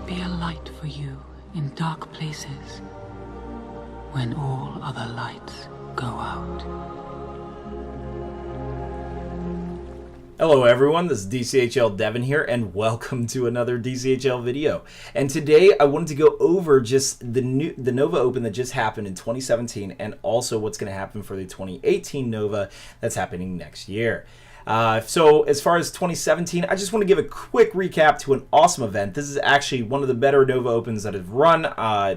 be a light for you in dark places when all other lights go out. Hello everyone, this is DCHL Devin here, and welcome to another DCHL video. And today I wanted to go over just the Nova Open that just happened in 2017, and also what's going to happen for the 2018 Nova that's happening next year. So as far as 2017, I just want to give a quick recap to an awesome event. This is actually one of the better Nova Opens that I've run.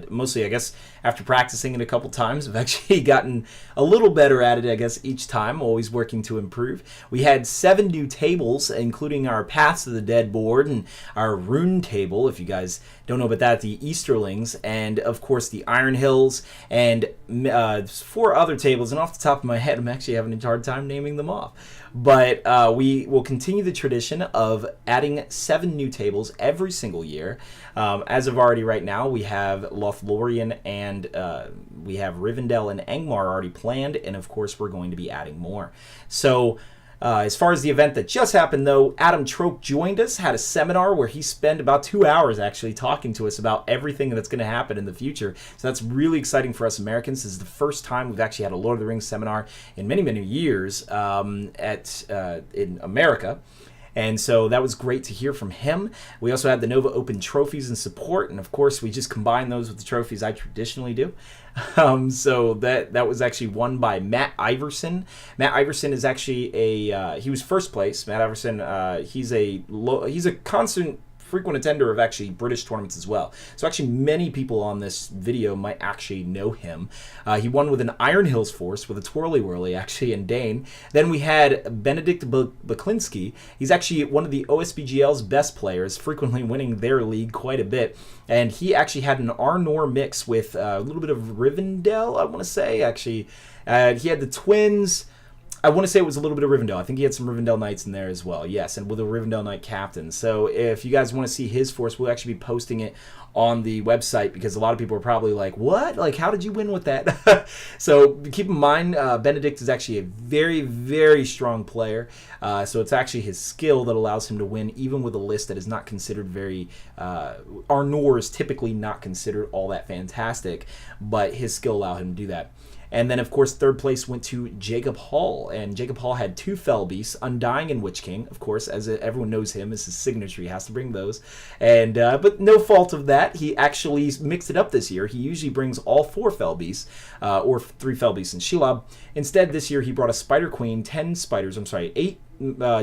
Mostly, I guess, after practicing it a couple times, I've actually gotten a little better at it, I guess, each time, always working to improve. We had 7 new tables, including our Paths of the Dead board and our Rune table, if you guys don't know about that, the Easterlings, and of course the Iron Hills, and 4 other tables, and off the top of my head, I'm actually having a hard time naming them off. But we will continue the tradition of adding 7 new tables every single year. As of already right now, we have Lothlorien and we have Rivendell and Angmar already planned, and of course we're going to be adding more. So as far as the event that just happened, though, Adam Troke joined us, had a seminar where he spent about 2 hours actually talking to us about everything that's going to happen in the future. So that's really exciting for us Americans. This is the first time we've actually had a Lord of the Rings seminar in many, many years in America. And so that was great to hear from him. We also had the Nova Open trophies and support, and of course we just combine those with the trophies I traditionally do. So that was actually won by Matt Iverson. Matt Iverson is actually he was first place. Matt Iverson, he's a constant frequent attender of actually British tournaments as well. So actually many people on this video might actually know him. He won with an Iron Hills force with a Twirly Whirly actually in Dane. Then we had Benedict Baklinski. He's actually one of the OSBGL's best players, frequently winning their league quite a bit. And he actually had an Arnor mix with a little bit of Rivendell, I want to say. Actually, he had the twins. I want to say it was a little bit of Rivendell. I think he had some Rivendell Knights in there as well. Yes, and with a Rivendell Knight captain. So if you guys want to see his force, we'll actually be posting it on the website because a lot of people are probably like, what? Like, how did you win with that? So keep in mind, Benedict is actually a very, very strong player. So it's actually his skill that allows him to win, even with a list that is not considered very... Arnor is typically not considered all that fantastic, but his skill allowed him to do that. And then, of course, third place went to Jacob Hall. And Jacob Hall had 2 Fell Beasts, Undying and Witch King. Of course, as everyone knows him, as his signature, he has to bring those. And but no fault of that. He actually mixed it up this year. He usually brings all 4 Fell Beasts, or 3 Fell Beasts in Shelob. Instead, this year, he brought a Spider Queen, 8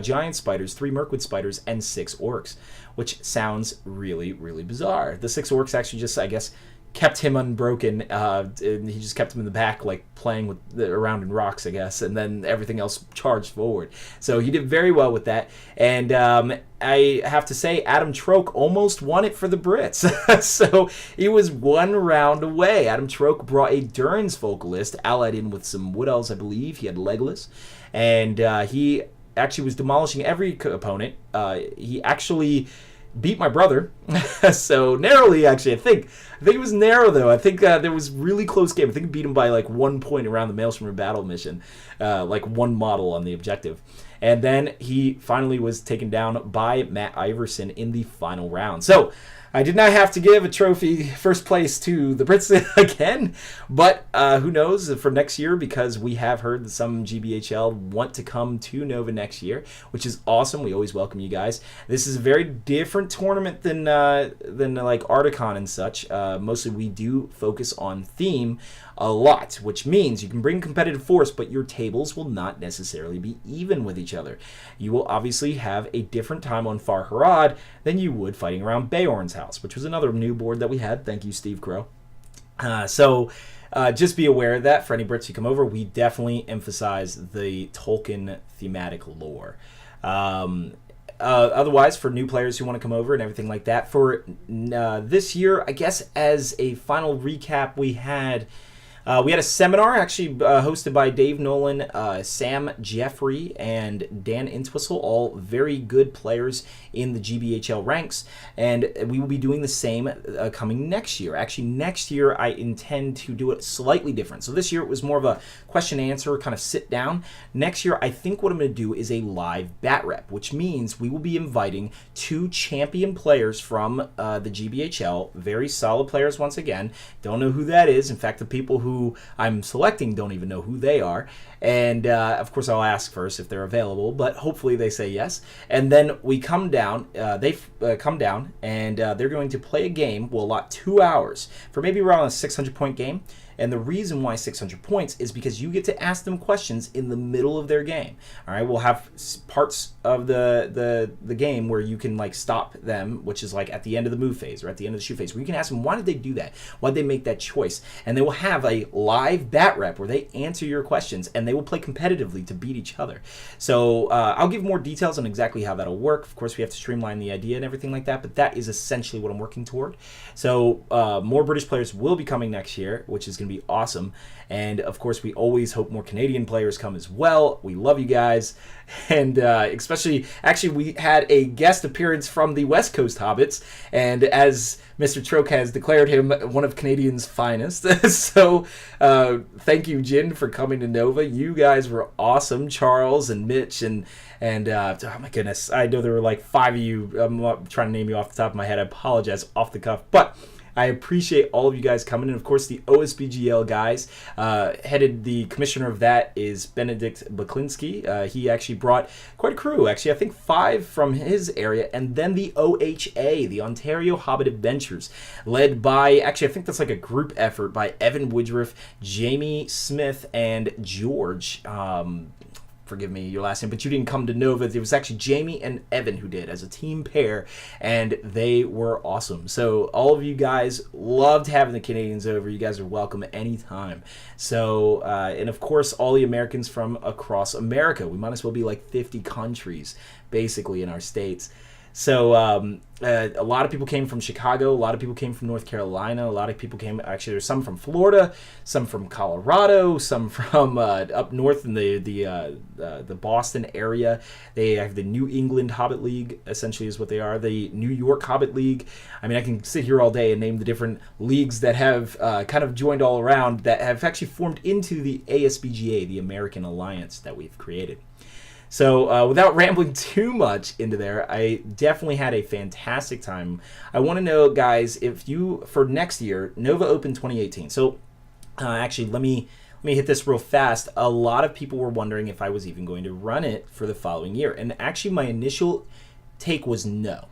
giant spiders, 3 Mirkwood spiders, and 6 orcs, which sounds really, really bizarre. The 6 orcs actually just, I guess, kept him unbroken, and he just kept him in the back, like playing around in rocks, I guess, and then everything else charged forward. So he did very well with that, and I have to say, Adam Troke almost won it for the Brits. So he was 1 round away. Adam Troke brought a Durin's vocalist, allied in with some Wood Elves, I believe. He had Legolas, and he actually was demolishing every opponent. He actually beat my brother, so narrowly, actually. I think it was narrow, though. I think there was really close game. I think he beat him by like 1 point around the Maelstrom of Battle mission, like 1 model on the objective. And then he finally was taken down by Matt Iverson in the final round. So I did not have to give a trophy first place to the Brits again, but who knows for next year, because we have heard that some GBHL want to come to Nova next year, which is awesome. We always welcome you guys. This is a very different tournament than like Articon and such. Mostly we do focus on theme a lot, which means you can bring competitive force, but your tables will not necessarily be even with each other. You will obviously have a different time on Far Harad than you would fighting around Beorn's house, which was another new board that we had. Thank you, Steve Crow. So just be aware of that. For any Brits who come over, we definitely emphasize the Tolkien thematic lore. Otherwise, for new players who want to come over and everything like that, for this year, I guess as a final recap, we had We had a seminar actually hosted by Dave Nolan, Sam Jeffrey, and Dan Entwistle, all very good players in the GBHL ranks, and we will be doing the same coming next year. Actually, next year I intend to do it slightly different. So this year it was more of a question and answer, kind of sit down. Next year, I think what I'm going to do is a live bat rep, which means we will be inviting 2 champion players from the GBHL, very solid players once again. Don't know who that is. In fact, the people who I'm selecting don't even know who they are. And of course, I'll ask first if they're available, but hopefully they say yes. And then we come down, they come down, and they're going to play a game. We'll allot 2 hours for maybe around a 600-point game. And the reason why 600 points is because you get to ask them questions in the middle of their game. All right, we'll have parts of the game where you can like stop them, which is like at the end of the move phase or at the end of the shoot phase, where you can ask them why did they do that, why did they make that choice, and they will have a live bat rep where they answer your questions and they will play competitively to beat each other. So I'll give more details on exactly how that'll work. Of course, we have to streamline the idea and everything like that, but that is essentially what I'm working toward. So more British players will be coming next year, which is going to be awesome. And of course, we always hope more Canadian players come as well. We love you guys. And actually, we had a guest appearance from the West Coast Hobbits. And as Mr. Troke has declared him one of Canadians' finest. So thank you, Jin, for coming to Nova. You guys were awesome. Charles and Mitch and oh my goodness, I know there were like 5 of you. I'm not trying to name you off the top of my head. I apologize off the cuff. But I appreciate all of you guys coming in. Of course, the OSBGL guys, the commissioner of that is Benedict Baklinski. He actually brought quite a crew, actually, I think 5 from his area, and then the OHA, the Ontario Hobbit Adventures, led by, actually, I think that's like a group effort by Evan Woodruff, Jamie Smith, and George. Forgive me your last name, but you didn't come to Nova. It was actually Jamie and Evan who did as a team pair, and they were awesome. So all of you guys loved having the Canadians over. You guys are welcome anytime. So, and of course, all the Americans from across America. We might as well be like 50 countries, basically, in our states. So a lot of people came from Chicago, a lot of people came from North Carolina, a lot of people came, actually there's some from Florida, some from Colorado, some from up north in the Boston area. They have the New England Hobbit League, essentially is what they are, the New York Hobbit League. I mean, I can sit here all day and name the different leagues that have kind of joined all around that have actually formed into the ASBGA, the American Alliance that we've created. So without rambling too much into there, I definitely had a fantastic time. I want to know, guys, if you, for next year, Nova Open 2018. So actually, let me hit this real fast. A lot of people were wondering if I was even going to run it for the following year. And actually, my initial take was no.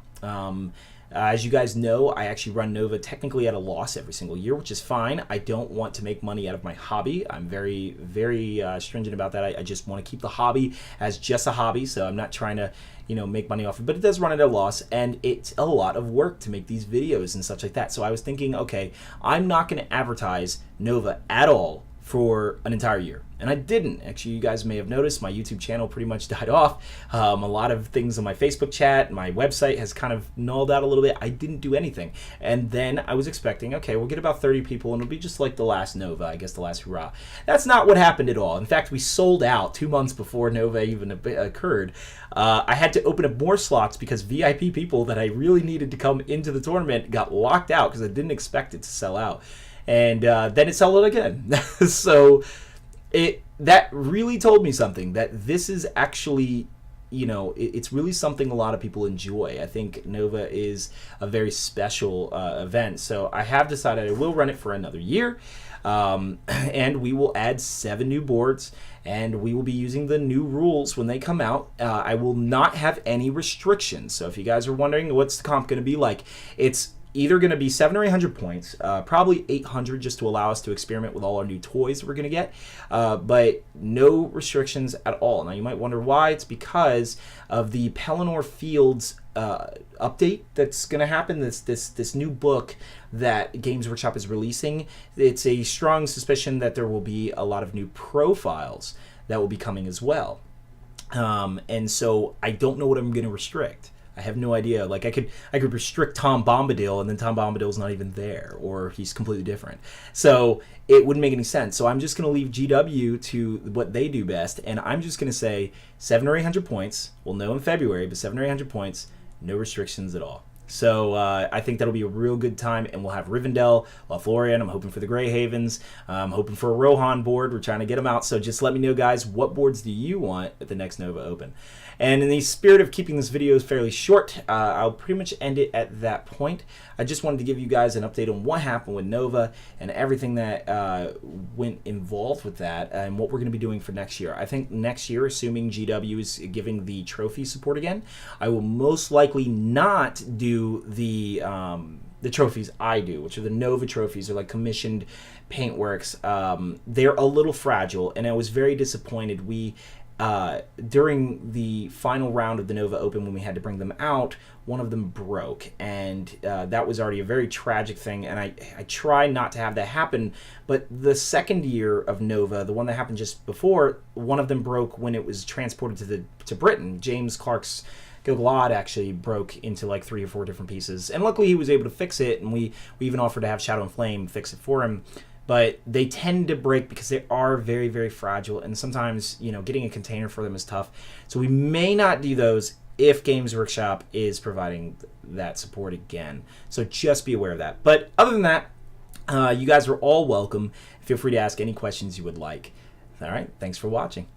As you guys know, I actually run Nova technically at a loss every single year, which is fine. I don't want to make money out of my hobby. I'm very, very stringent about that. I just want to keep the hobby as just a hobby, so I'm not trying to, make money off it. But it does run at a loss, and it's a lot of work to make these videos and such like that. So I was thinking, okay, I'm not going to advertise Nova at all for an entire year. And I didn't. Actually, you guys may have noticed my YouTube channel pretty much died off. A lot of things on my Facebook chat, my website has kind of nulled out a little bit. I didn't do anything. And then I was expecting, okay, we'll get about 30 people and it'll be just like the last Nova, I guess the last hurrah. That's not what happened at all. In fact, we sold out 2 months before Nova even occurred. I had to open up more slots because VIP people that I really needed to come into the tournament got locked out because I didn't expect it to sell out. And then it sold out again. So that really told me something, that this is actually, it's really something a lot of people enjoy. I think Nova is a very special event. So I have decided I will run it for another year. And we will add 7 new boards, and we will be using the new rules when they come out. I will not have any restrictions. So if you guys are wondering what's the comp going to be like, it's either going to be 700 or 800 points, probably 800 just to allow us to experiment with all our new toys we're going to get, but no restrictions at all. Now you might wonder why. It's because of the Pelennor Fields update that's going to happen, this new book that Games Workshop is releasing. It's a strong suspicion that there will be a lot of new profiles that will be coming as well. And so I don't know what I'm going to restrict. I have no idea. Like I could restrict Tom Bombadil, and then Tom Bombadil's not even there, or he's completely different. So it wouldn't make any sense. So I'm just going to leave GW to what they do best, and I'm just going to say 700 or 800 points. We'll know in February, but 700 or 800 points, no restrictions at all. So I think that'll be a real good time, and we'll have Rivendell, Lothlorien. I'm hoping for the Grey Havens. I'm hoping for a Rohan board. We're trying to get them out. So just let me know, guys, what boards do you want at the next Nova Open? And in the spirit of keeping this video fairly short, I'll pretty much end it at that point. I just wanted to give you guys an update on what happened with Nova and everything that went involved with that and what we're going to be doing for next year. I think next year, assuming GW is giving the trophy support again, I will most likely not do the trophies I do, which are the Nova trophies. They're like commissioned paintworks. They're a little fragile, and I was very disappointed. During the final round of the Nova Open, when we had to bring them out, one of them broke, and that was already a very tragic thing, and I try not to have that happen. But the second year of Nova, the one that happened just before, one of them broke when it was transported to Britain. James Clark's Gil-galad actually broke into like 3 or 4 different pieces, and luckily he was able to fix it, and we even offered to have Shadow and Flame fix it for him. But they tend to break because they are very, very fragile, and sometimes, you know, getting a container for them is tough. So we may not do those if Games Workshop is providing that support again. So just be aware of that. But other than that, you guys are all welcome. Feel free to ask any questions you would like. All right, thanks for watching.